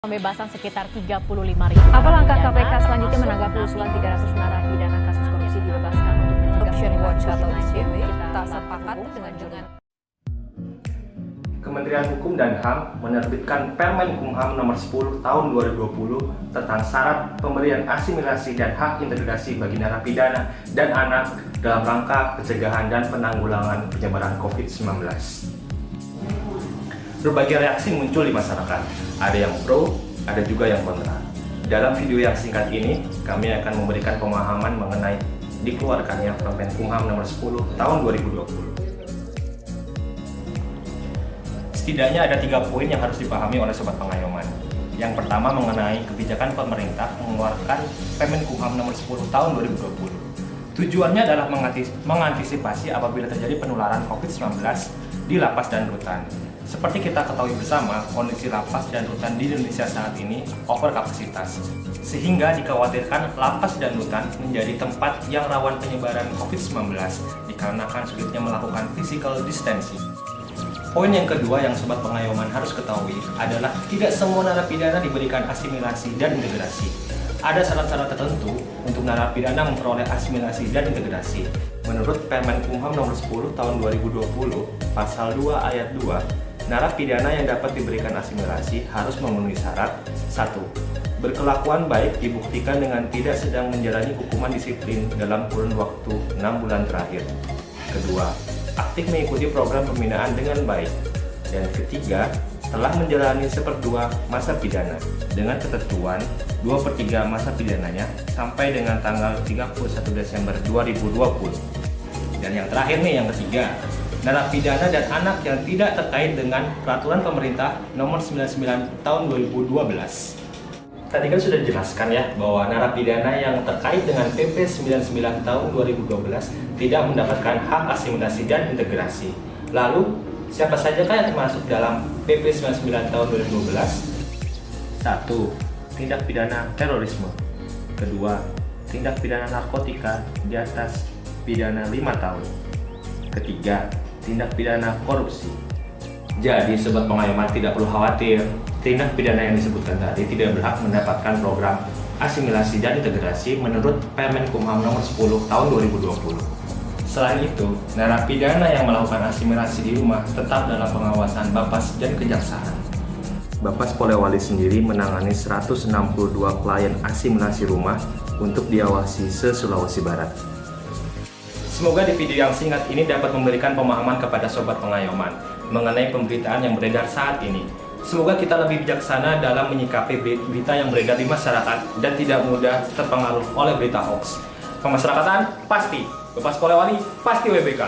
Pembebasan sekitar 35.000. Apa langkah KPK selanjutnya menanggapi usulan 300 narapidana kasus korupsi dibebaskan untuk Corruption Watch atau ICW Kita tak sepakat dengan Kementerian Hukum dan HAM menerbitkan Permen Kumham nomor 10 tahun 2020 tentang syarat pemberian asimilasi dan hak integrasi bagi narapidana dan anak dalam rangka pencegahan dan penanggulangan penyebaran COVID-19. Berbagai reaksi muncul di masyarakat, ada yang pro, ada juga yang kontra. Dalam video yang singkat ini, kami akan memberikan pemahaman mengenai dikeluarkannya Permen Kumham nomor 10 tahun 2020. Setidaknya ada 3 poin yang harus dipahami oleh Sobat Pengayoman. Yang pertama mengenai kebijakan pemerintah mengeluarkan Permen Kumham nomor 10 tahun 2020. Tujuannya adalah mengantisipasi apabila terjadi penularan COVID-19 di lapas dan rutan. Seperti kita ketahui bersama, kondisi lapas dan rutan di Indonesia saat ini over kapasitas, sehingga dikhawatirkan lapas dan rutan menjadi tempat yang rawan penyebaran COVID-19 dikarenakan sulitnya melakukan physical distancing. Poin yang kedua yang Sobat Pengayoman harus ketahui adalah tidak semua narapidana diberikan asimilasi dan integrasi. Ada syarat-syarat tertentu untuk narapidana memperoleh asimilasi dan integrasi. Menurut Permen Kumham nomor 10 tahun 2020, pasal 2 ayat 2, narapidana yang dapat diberikan asimilasi harus memenuhi syarat 1. Berkelakuan baik dibuktikan dengan tidak sedang menjalani hukuman disiplin dalam kurun waktu 6 bulan terakhir. Kedua, aktif mengikuti program pembinaan dengan baik. Dan ketiga, telah menjalani 1/2 masa pidana dengan ketentuan 2/3 masa pidananya sampai dengan tanggal 31 Desember 2020. Dan yang terakhir nih, yang ketiga, narapidana dan anak yang tidak terkait dengan peraturan pemerintah nomor 99 tahun 2012. Tadi kan sudah dijelaskan ya bahwa narapidana yang terkait dengan PP 99 tahun 2012 tidak mendapatkan hak asimilasi dan integrasi. Lalu, siapa saja yang termasuk dalam PP 99 tahun 2012? 1. Tindak pidana terorisme. Kedua, tindak pidana narkotika di atas pidana 5 tahun. Ketiga, tindak pidana korupsi. Jadi Sobat Pengayoman tidak perlu khawatir, tindak pidana yang disebutkan tadi tidak berhak mendapatkan program asimilasi dan integrasi menurut Permen Kumham nomor 10 tahun 2020. Selain itu, narapidana yang melakukan asimilasi di rumah tetap dalam pengawasan Bapas dan Kejaksaan. Bapas Polewali sendiri menangani 162 klien asimilasi rumah untuk diawasi se-Sulawesi Barat. Semoga di video yang singkat ini dapat memberikan pemahaman kepada Sobat Pengayoman mengenai pemberitaan yang beredar saat ini. Semoga kita lebih bijaksana dalam menyikapi berita yang beredar di masyarakat dan tidak mudah terpengaruh oleh berita hoax. Pemasyarakatan pasti, Bapas Polewali pasti WBK.